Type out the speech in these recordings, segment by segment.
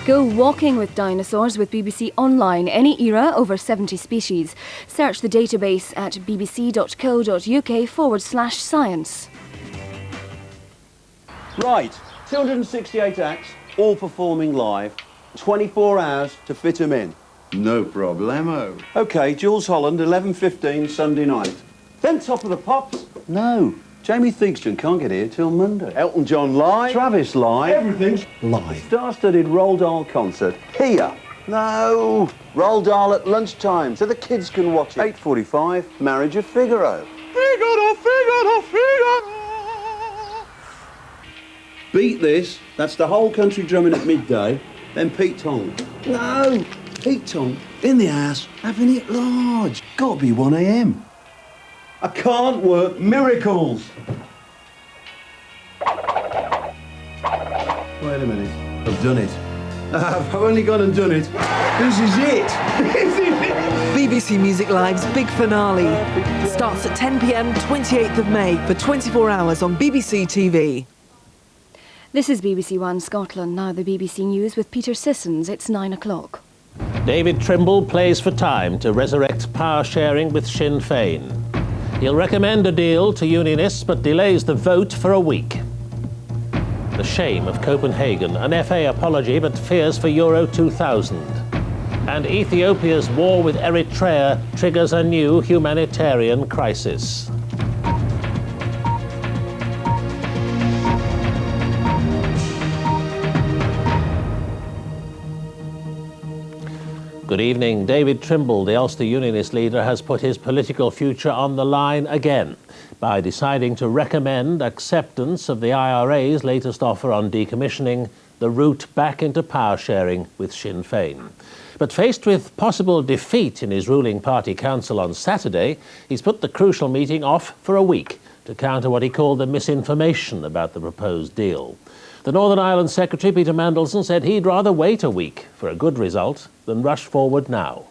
Go walking with dinosaurs with BBC Online, any era, over 70 species. Search the database at bbc.co.uk/science. Right, 268 acts, all performing live. 24 hours to fit them in. No problemo. OK, Jules Holland, 11:15 Sunday night. Then Top of the Pops? No. Jamie Theakston can't get here till Monday. Elton John live. Travis live. Everything's live. Star-studded Roald Dahl concert here. No. Roald Dahl at lunchtime so the kids can watch it. 8:45, Marriage of Figaro. Figaro, Figaro, Figaro. Beat this. That's the whole country drumming at midday. Then Pete Tong. No. Pete Tong in the house having it large. Got to be 1 a.m. I can't work miracles. Wait a minute. I've done it. I've only gone and done it. This is it. This is it. BBC Music Live's big finale starts at 10 p.m. 28th of May for 24 hours on BBC TV. This is BBC One Scotland. Now the BBC News with Peter Sissons. It's 9 o'clock. David Trimble plays for time to resurrect power sharing with Sinn Féin. He'll recommend a deal to unionists but delays the vote for a week. The shame of Copenhagen, an FA apology but fears for Euro 2000. And Ethiopia's war with Eritrea triggers a new humanitarian crisis. Good evening. David Trimble, the Ulster Unionist leader, has put his political future on the line again by deciding to recommend acceptance of the IRA's latest offer on decommissioning, the route back into power sharing with Sinn Féin. But faced with possible defeat in his ruling party council on Saturday, he's put the crucial meeting off for a week to counter what he called the misinformation about the proposed deal. The Northern Ireland Secretary, Peter Mandelson, said he'd rather wait a week for a good result than rush forward now.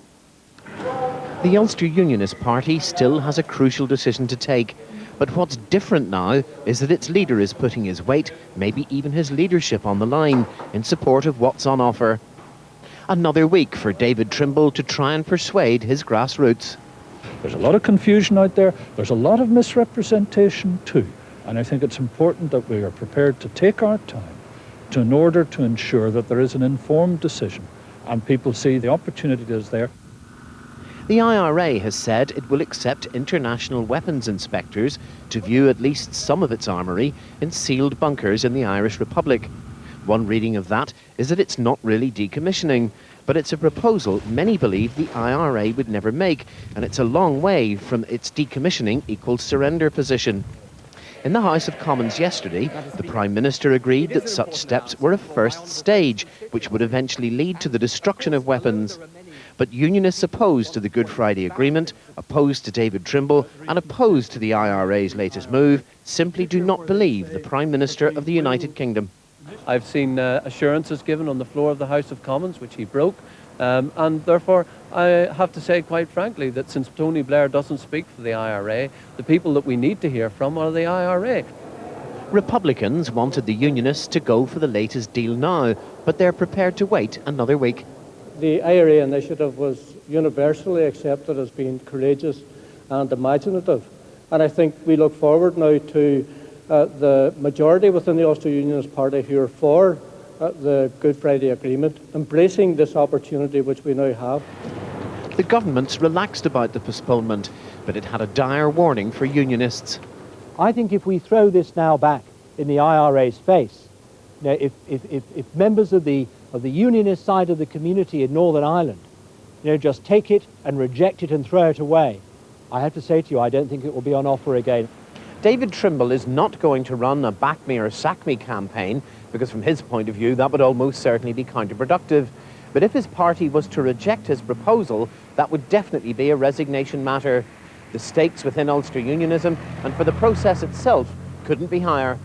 The Ulster Unionist Party still has a crucial decision to take. But what's different now is that its leader is putting his weight, maybe even his leadership, on the line in support of what's on offer. Another week for David Trimble to try and persuade his grassroots. There's a lot of confusion out there. There's a lot of misrepresentation too. And I think it's important that we are prepared to take our time in order to ensure that there is an informed decision and people see the opportunity that is there. The IRA has said it will accept international weapons inspectors to view at least some of its armoury in sealed bunkers in the Irish Republic. One reading of that is that it's not really decommissioning, but it's a proposal many believe the IRA would never make, and it's a long way from its decommissioning equals surrender position. In the House of Commons yesterday, the Prime Minister agreed that such steps were a first stage, which would eventually lead to the destruction of weapons. But unionists opposed to the Good Friday Agreement, opposed to David Trimble, and opposed to the IRA's latest move, simply do not believe the Prime Minister of the United Kingdom. I've seen assurances given on the floor of the House of Commons, which he broke, and therefore I have to say quite frankly that since Tony Blair doesn't speak for the IRA, the people that we need to hear from are the IRA. Republicans wanted the unionists to go for the latest deal now, but they're prepared to wait another week. The IRA initiative was universally accepted as being courageous and imaginative, and I think we look forward now to the majority within the Ulster Unionist Party who are for the Good Friday Agreement, embracing this opportunity which we now have. The government's relaxed about the postponement, but it had a dire warning for unionists. I think if we throw this now back in the IRA's face, you know, if members of the unionist side of the community in Northern Ireland, you know, just take it and reject it and throw it away, I have to say to you, I don't think it will be on offer again. David Trimble is not going to run a back me or sack me campaign, because from his point of view that would almost certainly be counterproductive. But if his party was to reject his proposal, that would definitely be a resignation matter. The stakes within Ulster Unionism and for the process itself couldn't be higher.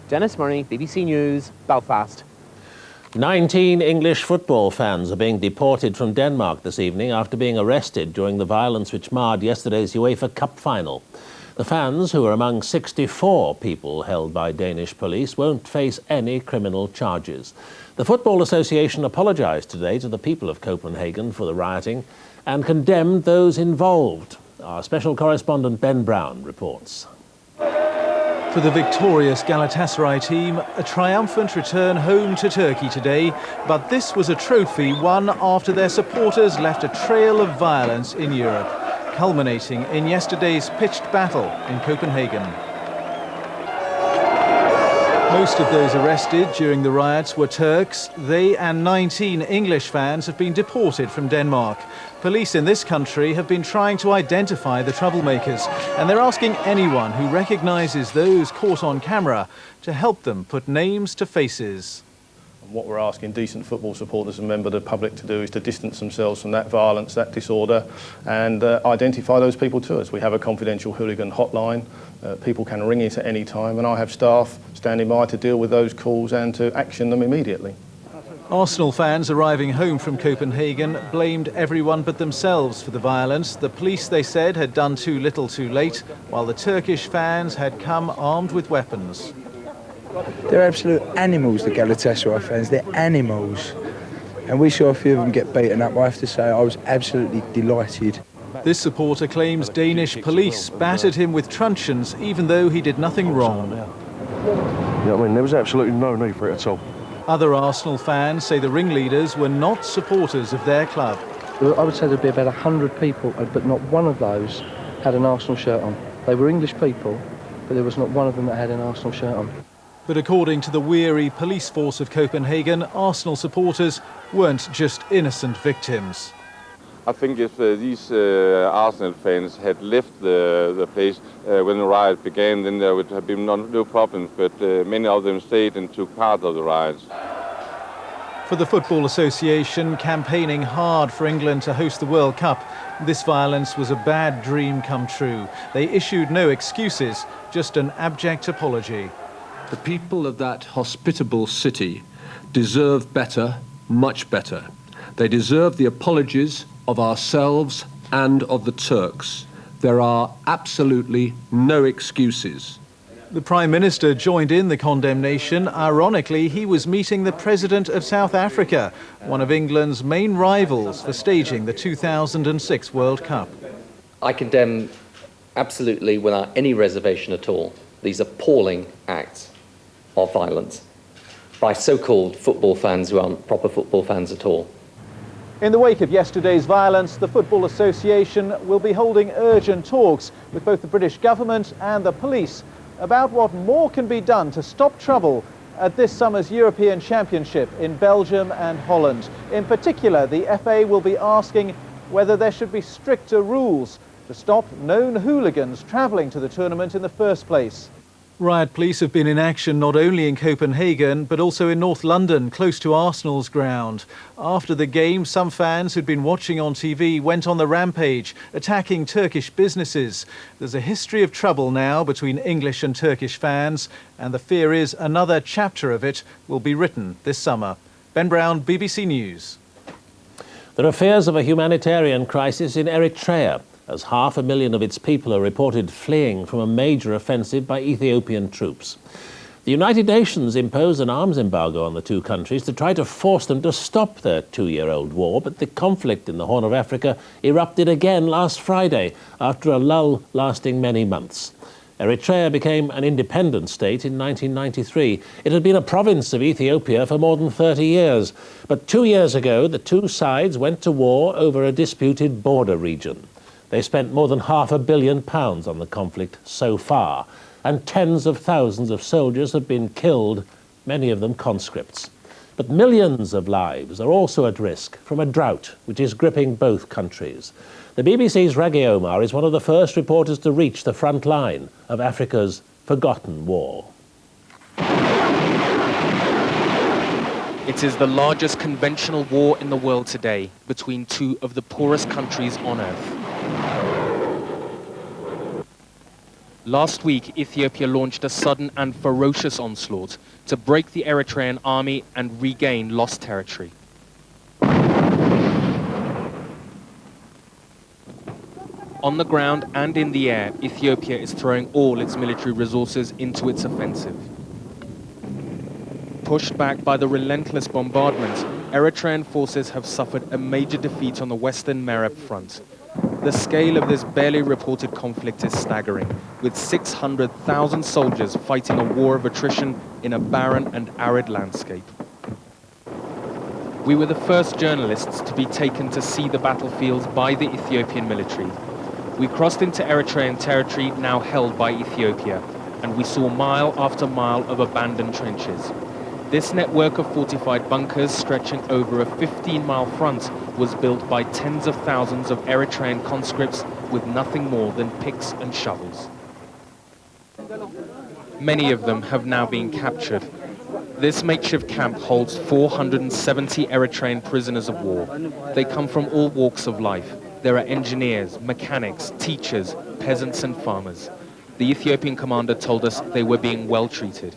Dennis Murray, BBC News, Belfast. 19 English football fans are being deported from Denmark this evening after being arrested during the violence which marred yesterday's UEFA Cup final. The fans, who are among 64 people held by Danish police, won't face any criminal charges. The Football Association apologised today to the people of Copenhagen for the rioting and condemned those involved. Our special correspondent Ben Brown reports. For the victorious Galatasaray team, a triumphant return home to Turkey today, but this was a trophy won after their supporters left a trail of violence in Europe, culminating in yesterday's pitched battle in Copenhagen. Most of those arrested during the riots were Turks. They and 19 English fans have been deported from Denmark. Police in this country have been trying to identify the troublemakers, and they're asking anyone who recognises those caught on camera to help them put names to faces. What we're asking decent football supporters and members of the public to do is to distance themselves from that violence, that disorder, and identify those people to us. We have a confidential hooligan hotline. People can ring it at any time, and I have staff standing by to deal with those calls and to action them immediately. Arsenal fans arriving home from Copenhagen blamed everyone but themselves for the violence. The police, they said, had done too little too late, while the Turkish fans had come armed with weapons. They're absolute animals, the Galatasaray fans. They're animals. And we saw a few of them get beaten up. I have to say, I was absolutely delighted. This supporter claims Danish police battered him with truncheons, even though he did nothing wrong. Yeah, I mean, there was absolutely no need for it at all. Other Arsenal fans say the ringleaders were not supporters of their club. I would say there'd be about 100 people, but not one of those had an Arsenal shirt on. They were English people, but there was not one of them that had an Arsenal shirt on. But according to the weary police force of Copenhagen, Arsenal supporters weren't just innocent victims. I think if these Arsenal fans had left the place when the riot began, then there would have been no problems, but many of them stayed and took part of the riots. For the Football Association, campaigning hard for England to host the World Cup, this violence was a bad dream come true. They issued no excuses, just an abject apology. The people of that hospitable city deserve better, much better. They deserve the apologies of ourselves and of the Turks. There are absolutely no excuses. The Prime Minister joined in the condemnation. Ironically, he was meeting the President of South Africa, one of England's main rivals for staging the 2006 World Cup. I condemn absolutely, without any reservation at all, these appalling acts of violence by so-called football fans who aren't proper football fans at all. In the wake of yesterday's violence, the Football Association will be holding urgent talks with both the British government and the police about what more can be done to stop trouble at this summer's European Championship in Belgium and Holland. In particular, the FA will be asking whether there should be stricter rules to stop known hooligans travelling to the tournament in the first place. Riot police have been in action not only in Copenhagen, but also in North London, close to Arsenal's ground. After the game, some fans who'd been watching on TV went on the rampage, attacking Turkish businesses. There's a history of trouble now between English and Turkish fans, and the fear is another chapter of it will be written this summer. Ben Brown, BBC News. There are fears of a humanitarian crisis in Eritrea, as 500,000 of its people are reported fleeing from a major offensive by Ethiopian troops. The United Nations imposed an arms embargo on the two countries to try to force them to stop their two-year-old war, but the conflict in the Horn of Africa erupted again last Friday after a lull lasting many months. Eritrea became an independent state in 1993. It had been a province of Ethiopia for more than 30 years, but 2 years ago the two sides went to war over a disputed border region. They spent more than £500 million on the conflict so far, and tens of thousands of soldiers have been killed, many of them conscripts. But millions of lives are also at risk from a drought which is gripping both countries. The BBC's Raggy Omar is one of the first reporters to reach the front line of Africa's forgotten war. It is the largest conventional war in the world today between two of the poorest countries on earth. Last week, Ethiopia launched a sudden and ferocious onslaught to break the Eritrean army and regain lost territory. On the ground and in the air, Ethiopia is throwing all its military resources into its offensive. Pushed back by the relentless bombardment, Eritrean forces have suffered a major defeat on the western Mereb front. The scale of this barely reported conflict is staggering, with 600,000 soldiers fighting a war of attrition in a barren and arid landscape. We were the first journalists to be taken to see the battlefields by the Ethiopian military. We crossed into Eritrean territory now held by Ethiopia, and we saw mile after mile of abandoned trenches. This network of fortified bunkers stretching over a 15-mile front was built by tens of thousands of Eritrean conscripts with nothing more than picks and shovels. Many of them have now been captured. This makeshift camp holds 470 Eritrean prisoners of war. They come from all walks of life. There are engineers, mechanics, teachers, peasants and farmers. The Ethiopian commander told us they were being well treated.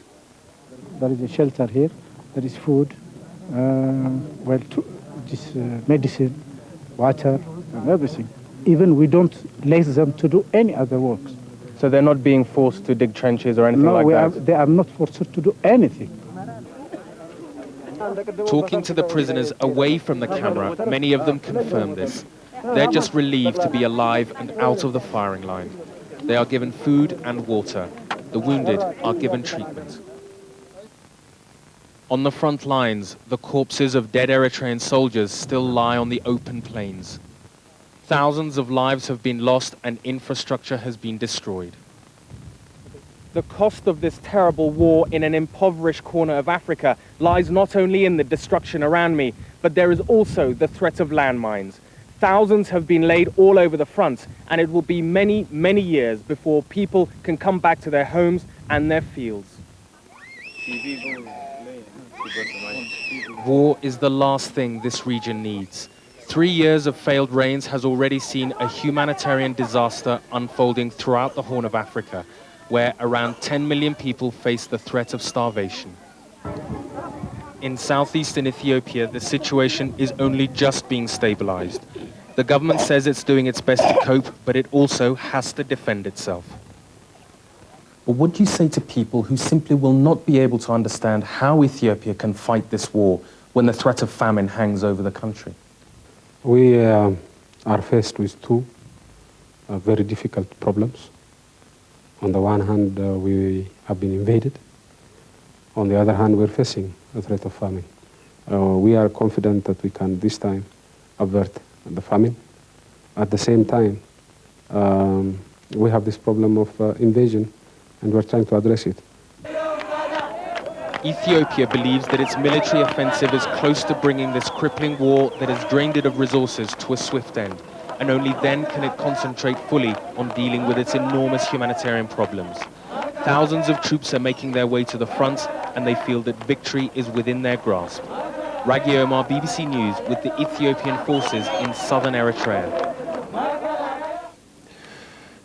There is a shelter here, there is food, medicine, water, and everything. Even we don't let them to do any other works. So they're not being forced to dig trenches or anything like that? They are not forced to do anything. Talking to the prisoners away from the camera, many of them confirm this. They're just relieved to be alive and out of the firing line. They are given food and water. The wounded are given treatment. On the front lines, the corpses of dead Eritrean soldiers still lie on the open plains. Thousands of lives have been lost and infrastructure has been destroyed. The cost of this terrible war in an impoverished corner of Africa lies not only in the destruction around me, but there is also the threat of landmines. Thousands have been laid all over the front, and it will be many, many years before people can come back to their homes and their fields. War is the last thing this region needs. 3 years of failed rains has already seen a humanitarian disaster unfolding throughout the Horn of Africa, where around 10 million people face the threat of starvation. In southeastern Ethiopia, the situation is only just being stabilized. The government says it's doing its best to cope, but it also has to defend itself. But what do you say to people who simply will not be able to understand how Ethiopia can fight this war when the threat of famine hangs over the country? We are faced with two very difficult problems. On the one hand, we have been invaded. On the other hand, we're facing a threat of famine. We are confident that we can this time avert the famine. At the same time, we have this problem of invasion, and we're trying to address it. Ethiopia believes that its military offensive is close to bringing this crippling war that has drained it of resources to a swift end, and only then can it concentrate fully on dealing with its enormous humanitarian problems. Thousands of troops are making their way to the front, and they feel that victory is within their grasp. Ragi Omar, BBC News, with the Ethiopian forces in southern Eritrea.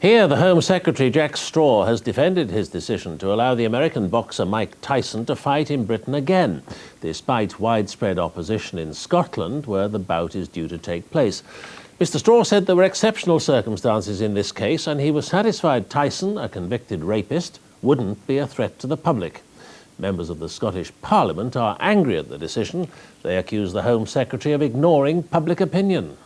Here, the Home Secretary, Jack Straw, has defended his decision to allow the American boxer Mike Tyson to fight in Britain again, despite widespread opposition in Scotland, where the bout is due to take place. Mr. Straw said there were exceptional circumstances in this case, and he was satisfied Tyson, a convicted rapist, wouldn't be a threat to the public. Members of the Scottish Parliament are angry at the decision. They accuse the Home Secretary of ignoring public opinion.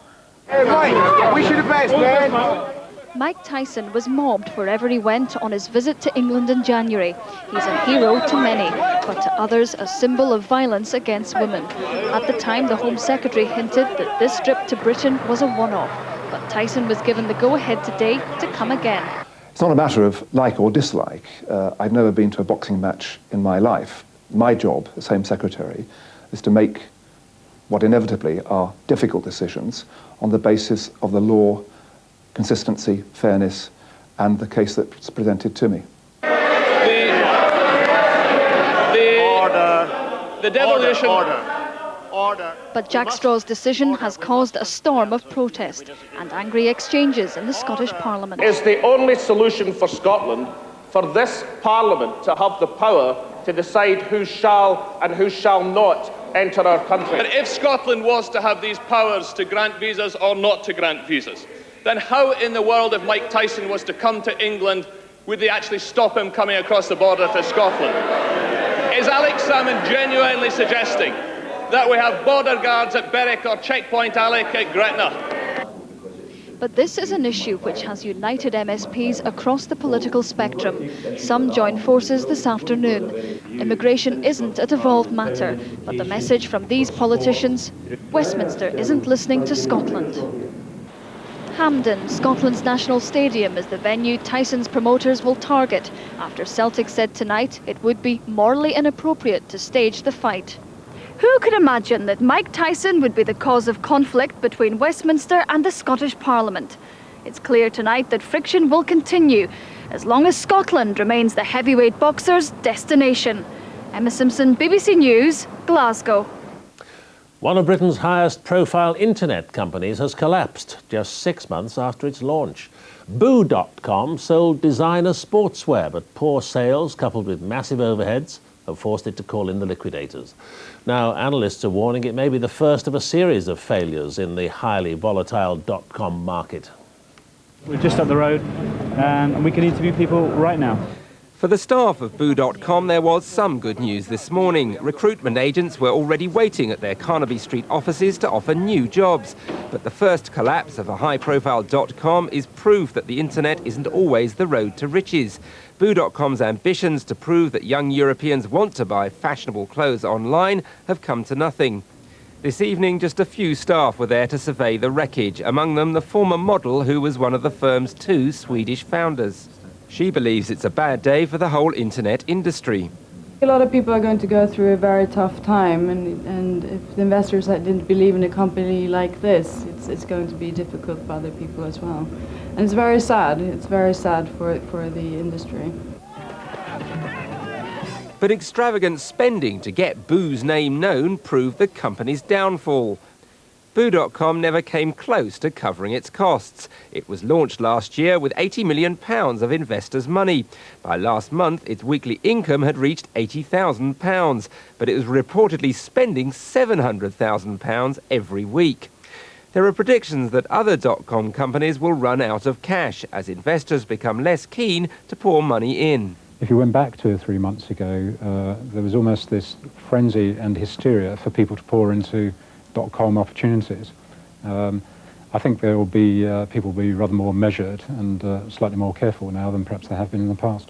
Hey, Mike, wish you the best, man. Mike Tyson was mobbed wherever he went on his visit to England in January. He's a hero to many, but to others a symbol of violence against women. At the time, the Home Secretary hinted that this trip to Britain was a one-off, but Tyson was given the go-ahead today to come again. It's not a matter of like or dislike. I've never been to a boxing match in my life. My job as Home Secretary is to make what inevitably are difficult decisions on the basis of the law, consistency, fairness, and the case that's presented to me. The devolution... Order. But Jack Straw's decision has caused a storm of protest and angry exchanges in the Scottish Parliament. Is the only solution for Scotland for this Parliament to have the power to decide who shall and who shall not enter our country. But if Scotland was to have these powers to grant visas or not to grant visas, then how in the world, if Mike Tyson was to come to England, would they actually stop him coming across the border to Scotland? Is Alex Salmond genuinely suggesting that we have border guards at Berwick or Checkpoint Alec at Gretna? But this is an issue which has united MSPs across the political spectrum. Some joined forces this afternoon. Immigration isn't a devolved matter, but the message from these politicians: Westminster isn't listening to Scotland. Hampden, Scotland's national stadium, is the venue Tyson's promoters will target after Celtic said tonight it would be morally inappropriate to stage the fight. Who could imagine that Mike Tyson would be the cause of conflict between Westminster and the Scottish Parliament? It's clear tonight that friction will continue as long as Scotland remains the heavyweight boxer's destination. Emma Simpson, BBC News, Glasgow. One of Britain's highest profile internet companies has collapsed just 6 months after its launch. Boo.com sold designer sportswear, but poor sales coupled with massive overheads have forced it to call in the liquidators. Now, analysts are warning it may be the first of a series of failures in the highly volatile .com market. We're just up the road and we can interview people right now. For the staff of Boo.com, there was some good news this morning. Recruitment agents were already waiting at their Carnaby Street offices to offer new jobs. But the first collapse of a high-profile .com is proof that the internet isn't always the road to riches. Boo.com's ambitions to prove that young Europeans want to buy fashionable clothes online have come to nothing. This evening, just a few staff were there to survey the wreckage, among them the former model who was one of the firm's 2 Swedish founders. She believes it's a bad day for the whole internet industry. A lot of people are going to go through a very tough time, and if the investors didn't believe in a company like this, it's going to be difficult for other people as well. And it's very sad. It's very sad for the industry. But extravagant spending to get Boo's name known proved the company's downfall. Boo.com never came close to covering its costs. It was launched last year with £80 million of investors' money. By last month, its weekly income had reached £80,000, but it was reportedly spending £700,000 every week. There are predictions that other .com companies will run out of cash as investors become less keen to pour money in. If you went back 2 or 3 months ago, there was almost this frenzy and hysteria for people to pour into .com opportunities. I think there will be people will be rather more measured and slightly more careful now than perhaps they have been in the past.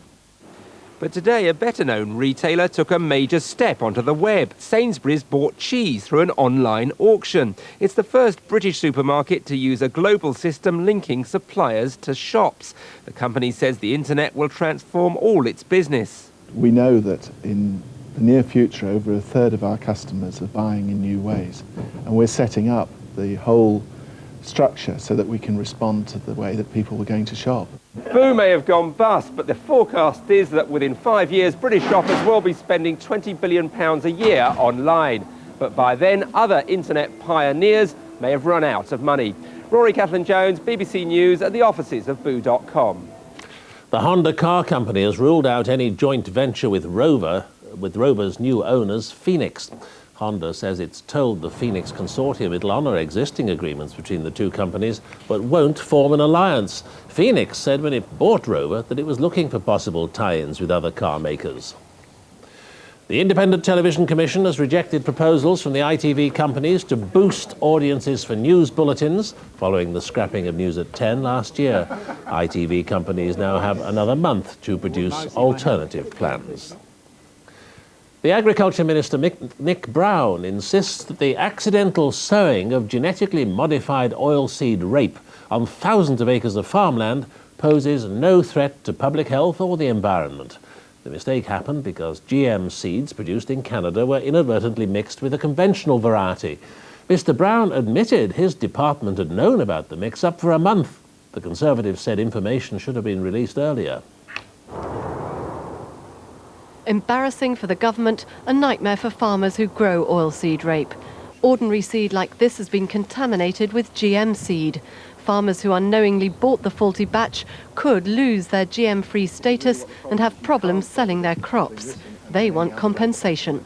But today, a better-known retailer took a major step onto the web. Sainsbury's bought cheese through an online auction. It's the first British supermarket to use a global system linking suppliers to shops. The company says the internet will transform all its business. We know that in the near future, over a third of our customers are buying in new ways, and we're setting up the whole structure so that we can respond to the way that people were going to shop. Boo may have gone bust, but the forecast is that within 5 years, British shoppers will be spending £20 billion a year online. But by then, other internet pioneers may have run out of money. Rory Catlin-Jones, BBC News, at the offices of Boo.com. The Honda car company has ruled out any joint venture with Rover's new owners, Phoenix. Honda says it's told the Phoenix consortium it'll honour existing agreements between the two companies, but won't form an alliance. Phoenix said when it bought Rover that it was looking for possible tie-ins with other car makers. The Independent Television Commission has rejected proposals from the ITV companies to boost audiences for news bulletins following the scrapping of News at 10 last year. ITV companies now have another month to produce alternative plans. The Agriculture Minister, Nick Brown, insists that the accidental sowing of genetically modified oilseed rape on thousands of acres of farmland poses no threat to public health or the environment. The mistake happened because GM seeds produced in Canada were inadvertently mixed with a conventional variety. Mr. Brown admitted his department had known about the mix-up for a month. The Conservatives said information should have been released earlier. Embarrassing for the government, a nightmare for farmers who grow oilseed rape. Ordinary seed like this has been contaminated with GM seed. Farmers who unknowingly bought the faulty batch could lose their GM-free status and have problems selling their crops. They want compensation.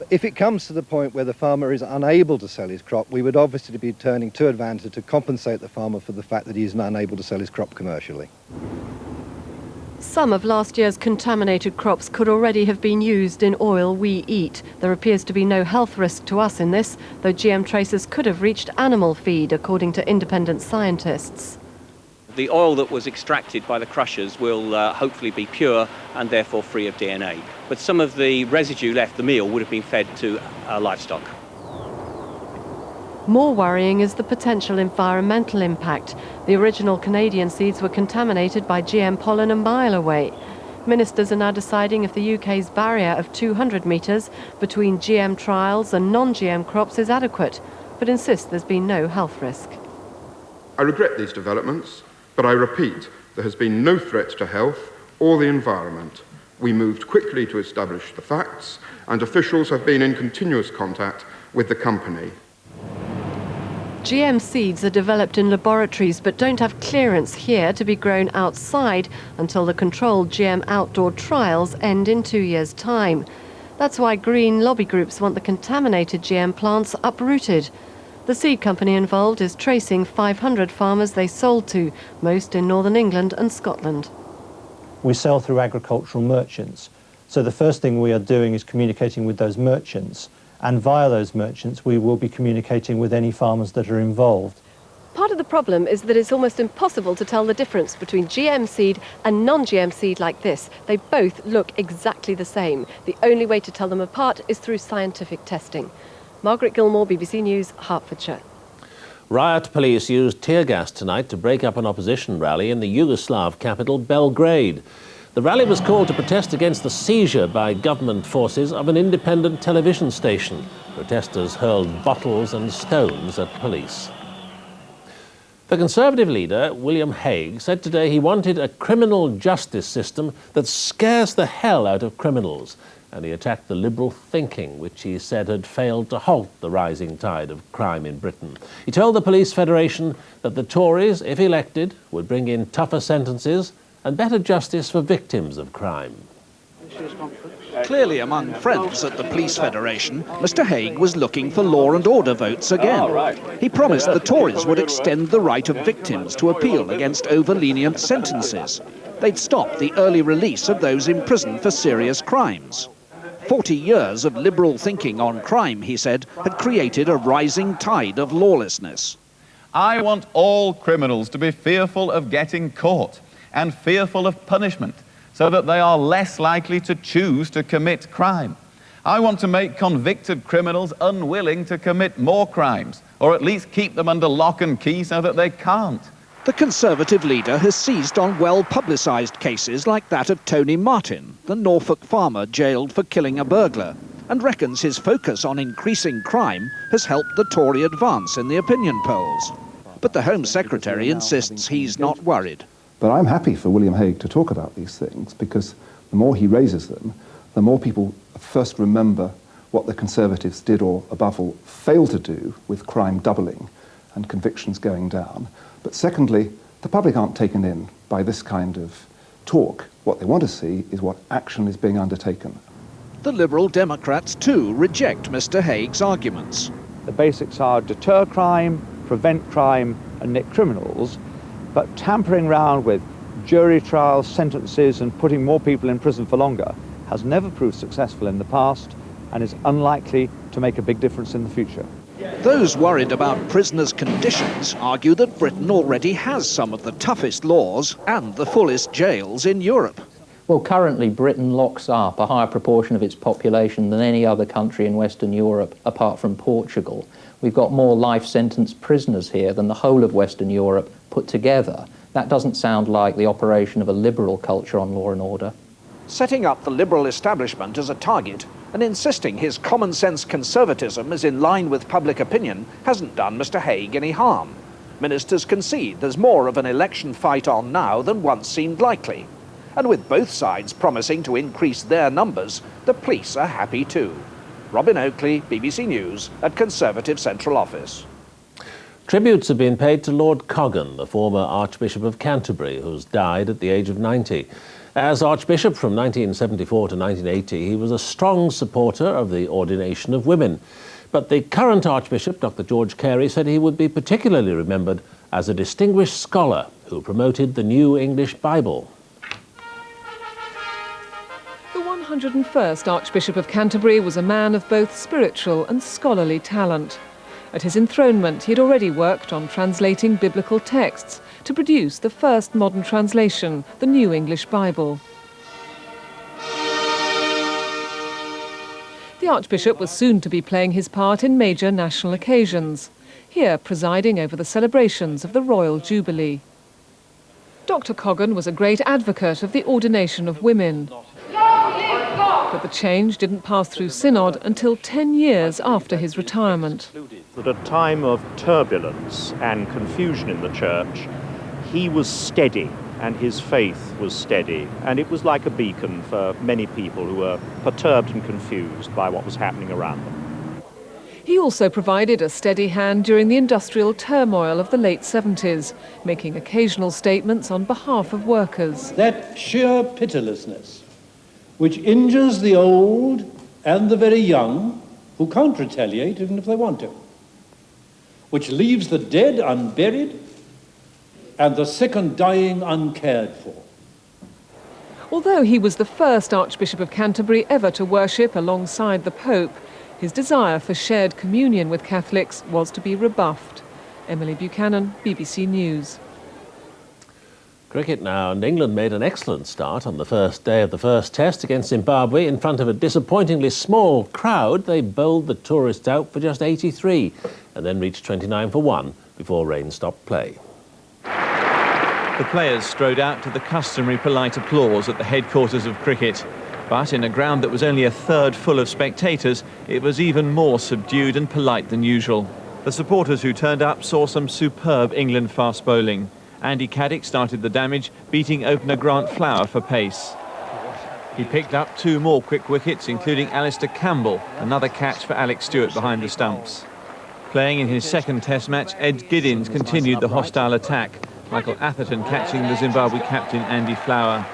If it comes to the point where the farmer is unable to sell his crop, we would obviously be turning to Advanta to compensate the farmer for the fact that he is unable to sell his crop commercially. Some of last year's contaminated crops could already have been used in oil we eat. There appears to be no health risk to us in this, though GM traces could have reached animal feed, according to independent scientists. The oil that was extracted by the crushers will hopefully be pure and therefore free of DNA. But some of the residue left, the meal, would have been fed to livestock. More worrying is the potential environmental impact. The original Canadian seeds were contaminated by GM pollen a mile away. Ministers are now deciding if the UK's barrier of 200 metres between GM trials and non-GM crops is adequate, but insist there's been no health risk. I regret these developments, but I repeat, there has been no threat to health or the environment. We moved quickly to establish the facts, and officials have been in continuous contact with the company. GM seeds are developed in laboratories but don't have clearance here to be grown outside until the controlled GM outdoor trials end in 2 years' time. That's why green lobby groups want the contaminated GM plants uprooted. The seed company involved is tracing 500 farmers they sold to, most in northern England and Scotland. We sell through agricultural merchants. So the first thing we are doing is communicating with those merchants. And via those merchants, we will be communicating with any farmers that are involved. Part of the problem is that it's almost impossible to tell the difference between GM seed and non-GM seed like this. They both look exactly the same. The only way to tell them apart is through scientific testing. Margaret Gilmore, BBC News, Hertfordshire. Riot police used tear gas tonight to break up an opposition rally in the Yugoslav capital, Belgrade. The rally was called to protest against the seizure by government forces of an independent television station. Protesters hurled bottles and stones at police. The Conservative leader, William Hague, said today he wanted a criminal justice system that scares the hell out of criminals. And he attacked the liberal thinking, which he said had failed to halt the rising tide of crime in Britain. He told the Police Federation that the Tories, if elected, would bring in tougher sentences and better justice for victims of crime. Clearly among friends at the Police Federation, Mr Hague was looking for law and order votes again. He promised the Tories would extend the right of victims to appeal against over-lenient sentences. They'd stop the early release of those in prison for serious crimes. 40 years of liberal thinking on crime, he said, had created a rising tide of lawlessness. I want all criminals to be fearful of getting caught and fearful of punishment, so that they are less likely to choose to commit crime. I want to make convicted criminals unwilling to commit more crimes, or at least keep them under lock and key so that they can't. The Conservative leader has seized on well-publicised cases like that of Tony Martin, the Norfolk farmer jailed for killing a burglar, and reckons his focus on increasing crime has helped the Tory advance in the opinion polls. But the Home Secretary insists he's not worried. But I'm happy for William Hague to talk about these things, because the more he raises them, the more people first remember what the Conservatives did, or above all, failed to do, with crime doubling and convictions going down. But secondly, the public aren't taken in by this kind of talk. What they want to see is what action is being undertaken. The Liberal Democrats too reject Mr Hague's arguments. The basics are deter crime, prevent crime and nick criminals, but tampering around with jury trials, sentences and putting more people in prison for longer has never proved successful in the past and is unlikely to make a big difference in the future. Those worried about prisoners' conditions argue that Britain already has some of the toughest laws and the fullest jails in Europe. Well, currently Britain locks up a higher proportion of its population than any other country in Western Europe, apart from Portugal. We've got more life sentence prisoners here than the whole of Western Europe put together. That doesn't sound like the operation of a liberal culture on law and order. Setting up the Liberal establishment as a target and insisting his common-sense conservatism is in line with public opinion hasn't done Mr Hague any harm. Ministers concede there's more of an election fight on now than once seemed likely. And with both sides promising to increase their numbers, the police are happy too. Robin Oakley, BBC News, at Conservative Central Office. Tributes have been paid to Lord Coggan, the former Archbishop of Canterbury, who's died at the age of 90. As Archbishop from 1974 to 1980, he was a strong supporter of the ordination of women. But the current Archbishop, Dr. George Carey, said he would be particularly remembered as a distinguished scholar who promoted the New English Bible. The 101st Archbishop of Canterbury was a man of both spiritual and scholarly talent. At his enthronement, he had already worked on translating biblical texts to produce the first modern translation, the New English Bible. The Archbishop was soon to be playing his part in major national occasions, here presiding over the celebrations of the Royal Jubilee. Dr. Coggan was a great advocate of the ordination of women. But the change didn't pass through Synod until 10 years after his retirement. At a time of turbulence and confusion in the Church, he was steady and his faith was steady, and it was like a beacon for many people who were perturbed and confused by what was happening around them. He also provided a steady hand during the industrial turmoil of the late 70s, making occasional statements on behalf of workers. That sheer pitilessness which injures the old and the very young, who can't retaliate even if they want to, which leaves the dead unburied and the sick and dying uncared for. Although he was the first Archbishop of Canterbury ever to worship alongside the Pope, his desire for shared communion with Catholics was to be rebuffed. Emily Buchanan, BBC News. Cricket now, and England made an excellent start on the first day of the first test against Zimbabwe. In front of a disappointingly small crowd, they bowled the tourists out for just 83 and then reached 29 for 1 before rain stopped play. The players strode out to the customary polite applause at the headquarters of cricket. But in a ground that was only a third full of spectators, it was even more subdued and polite than usual. The supporters who turned up saw some superb England fast bowling. Andy Caddick started the damage, beating opener Grant Flower for pace. He picked up 2 more quick wickets, including Alistair Campbell, another catch for Alex Stewart behind the stumps. Playing in his second test match, Ed Giddins continued the hostile attack, Michael Atherton catching the Zimbabwe captain Andy Flower.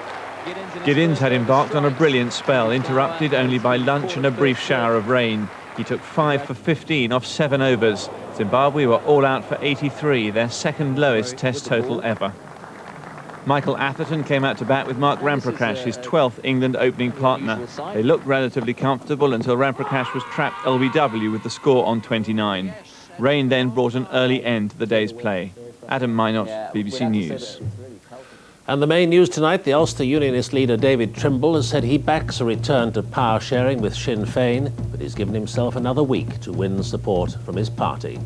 Giddins had embarked on a brilliant spell, interrupted only by lunch and a brief shower of rain. He took 5 for 15 off 7 overs. Zimbabwe were all out for 83, their second lowest test total ever. Michael Atherton came out to bat with Mark Ramprakash, his 12th England opening partner. They looked relatively comfortable until Ramprakash was trapped LBW with the score on 29. Rain then brought an early end to the day's play. Adam Minot, BBC News. And the main news tonight, the Ulster Unionist leader David Trimble has said he backs a return to power sharing with Sinn Féin, but he's given himself another week to win support from his party.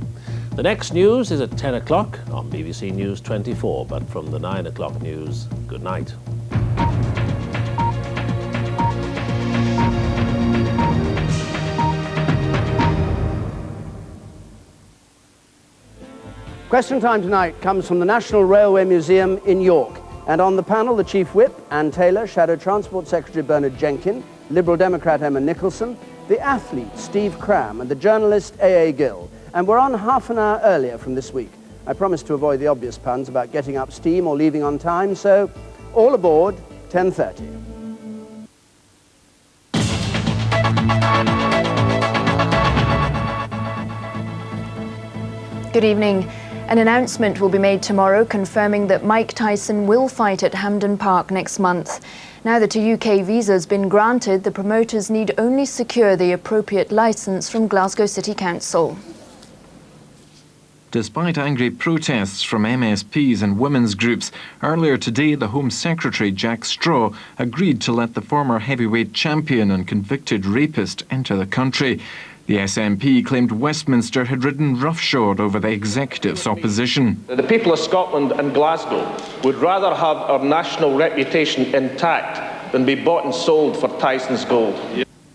The next news is at 10 o'clock on BBC News 24, but from the 9 o'clock news, good night. Question time tonight comes from the National Railway Museum in York. And on the panel, the Chief Whip, Anne Taylor, Shadow Transport Secretary Bernard Jenkin, Liberal Democrat Emma Nicholson, the athlete Steve Cram, and the journalist A.A. Gill. And we're on half an hour earlier from this week. I promised to avoid the obvious puns about getting up steam or leaving on time, so all aboard, 10:30. Good evening. An announcement will be made tomorrow confirming that Mike Tyson will fight at Hampden Park next month. Now that a UK visa has been granted, the promoters need only secure the appropriate licence from Glasgow City Council. Despite angry protests from MSPs and women's groups, earlier today the Home Secretary Jack Straw agreed to let the former heavyweight champion and convicted rapist enter the country. The SNP claimed Westminster had ridden roughshod over the Executive's opposition. The people of Scotland and Glasgow would rather have our national reputation intact than be bought and sold for Tyson's gold.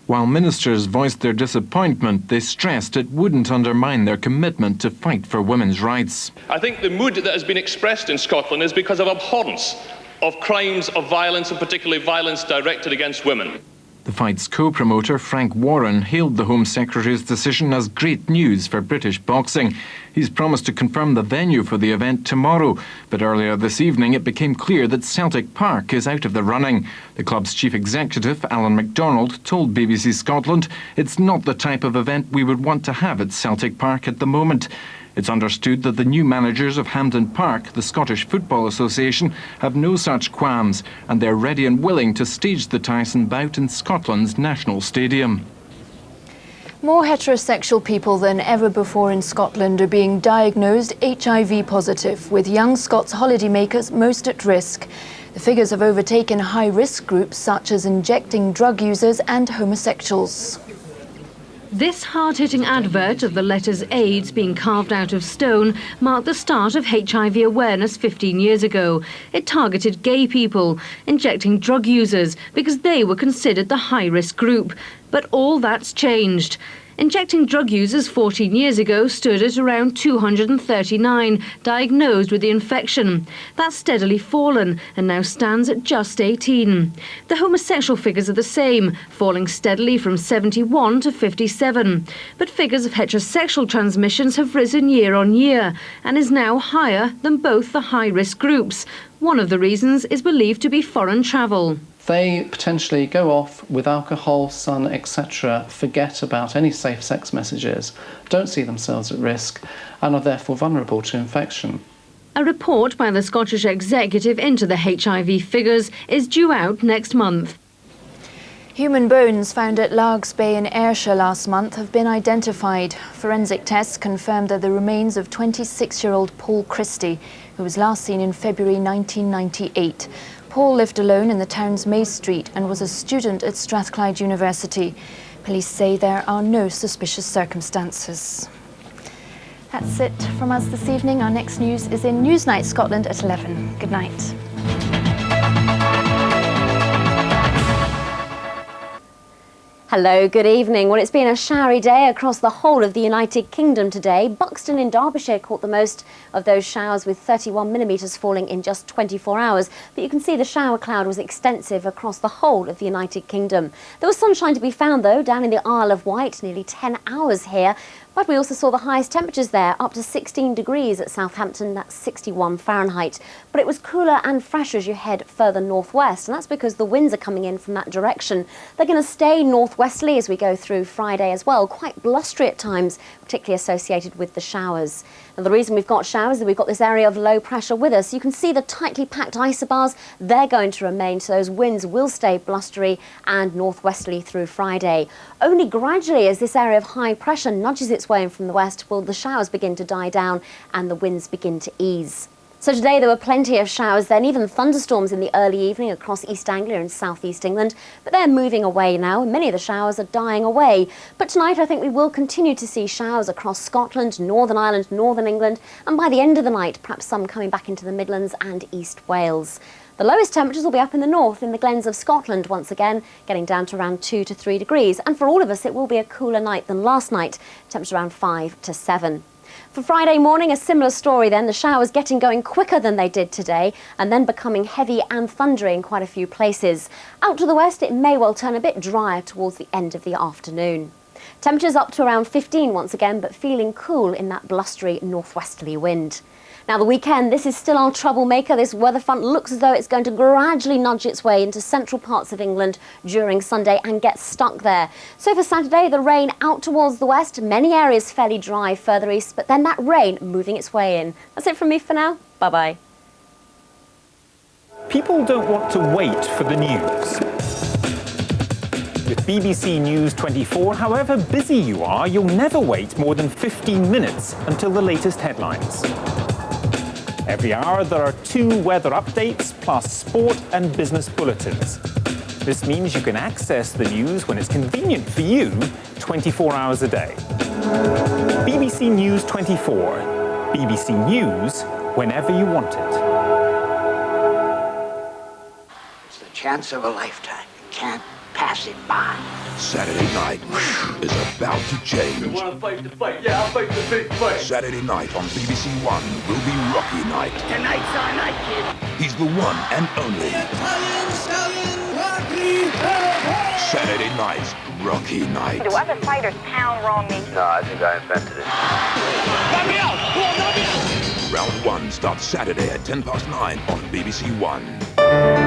While ministers voiced their disappointment, they stressed it wouldn't undermine their commitment to fight for women's rights. I think the mood that has been expressed in Scotland is because of abhorrence of crimes of violence, and particularly violence directed against women. The fight's co-promoter, Frank Warren, hailed the Home Secretary's decision as great news for British boxing. He's promised to confirm the venue for the event tomorrow, but earlier this evening it became clear that Celtic Park is out of the running. The club's chief executive, Alan MacDonald, told BBC Scotland it's not the type of event we would want to have at Celtic Park at the moment. It's understood that the new managers of Hampden Park, the Scottish Football Association, have no such qualms, and they're ready and willing to stage the Tyson bout in Scotland's national stadium. More heterosexual people than ever before in Scotland are being diagnosed HIV positive, with young Scots holidaymakers most at risk. The figures have overtaken high-risk groups such as injecting drug users and homosexuals. This hard-hitting advert of the letters AIDS being carved out of stone marked the start of HIV awareness 15 years ago. It targeted gay people, injecting drug users because they were considered the high-risk group. But all that's changed. Injecting drug users 14 years ago stood at around 239 diagnosed with the infection. That's steadily fallen and now stands at just 18. The homosexual figures are the same, falling steadily from 71 to 57. But figures of heterosexual transmissions have risen year on year and is now higher than both the high-risk groups. One of the reasons is believed to be foreign travel. They potentially go off with alcohol, sun, etc., forget about any safe sex messages, don't see themselves at risk, and are therefore vulnerable to infection. A report by the Scottish Executive into the HIV figures is due out next month. Human bones found at Largs Bay in Ayrshire last month have been identified. Forensic tests confirmed that the remains of 26-year-old Paul Christie, who was last seen in February 1998. Paul lived alone in the town's Maze Street and was a student at Strathclyde University. Police say there are no suspicious circumstances. That's it from us this evening. Our next news is in Newsnight Scotland at 11. Good night. Hello, good evening. Well, it's been a showery day across the whole of the United Kingdom today. Buxton in Derbyshire caught the most of those showers with 31 millimetres falling in just 24 hours. But you can see the shower cloud was extensive across the whole of the United Kingdom. There was sunshine to be found, though, down in the Isle of Wight, nearly 10 hours here. But we also saw the highest temperatures there, up to 16 degrees at Southampton, that's 61 Fahrenheit. But it was cooler and fresher as you head further northwest, and that's because the winds are coming in from that direction. They're going to stay northwesterly as we go through Friday as well, quite blustery at times, particularly associated with the showers. And the reason we've got showers is that we've got this area of low pressure with us. You can see the tightly packed isobars, they're going to remain, so those winds will stay blustery and northwesterly through Friday. Only gradually, as this area of high pressure nudges its way in from the west, will the showers begin to die down and the winds begin to ease. So today there were plenty of showers then, even thunderstorms in the early evening across East Anglia and South East England, but they're moving away now and many of the showers are dying away. But tonight I think we will continue to see showers across Scotland, Northern Ireland, Northern England, and by the end of the night perhaps some coming back into the Midlands and East Wales. The lowest temperatures will be up in the north, in the glens of Scotland once again, getting down to around 2 to 3 degrees. And for all of us, it will be a cooler night than last night, temperature around 5 to 7. For Friday morning, a similar story then, the showers getting going quicker than they did today and then becoming heavy and thundery in quite a few places. Out to the west, it may well turn a bit drier towards the end of the afternoon. Temperatures up to around 15 once again, but feeling cool in that blustery northwesterly wind. Now the weekend, this is still our troublemaker. This weather front looks as though it's going to gradually nudge its way into central parts of England during Sunday and get stuck there. So for Saturday, the rain out towards the west, many areas fairly dry further east, but then that rain moving its way in. That's it from me for now. Bye-bye. People don't want to wait for the news. With BBC News 24, however busy you are, you'll never wait more than 15 minutes until the latest headlines. Every hour there are 2 weather updates plus sport and business bulletins. This means you can access the news when it's convenient for you 24 hours a day. BBC News 24. BBC News whenever you want it. It's the chance of a lifetime. You can't pass it by. Saturday night is about to change. You want to fight the fight? Yeah, I'll fight the big fight. Saturday night on BBC One will be Rocky Night. Tonight's our night, kid. He's the one and only Italian stallion, Rocky Saturday night, Rocky night. Do other fighters pound raw meat? No, I think I invented it. Knock me out! Come on, knock me out! Round 1 starts Saturday at 9:10 on BBC One.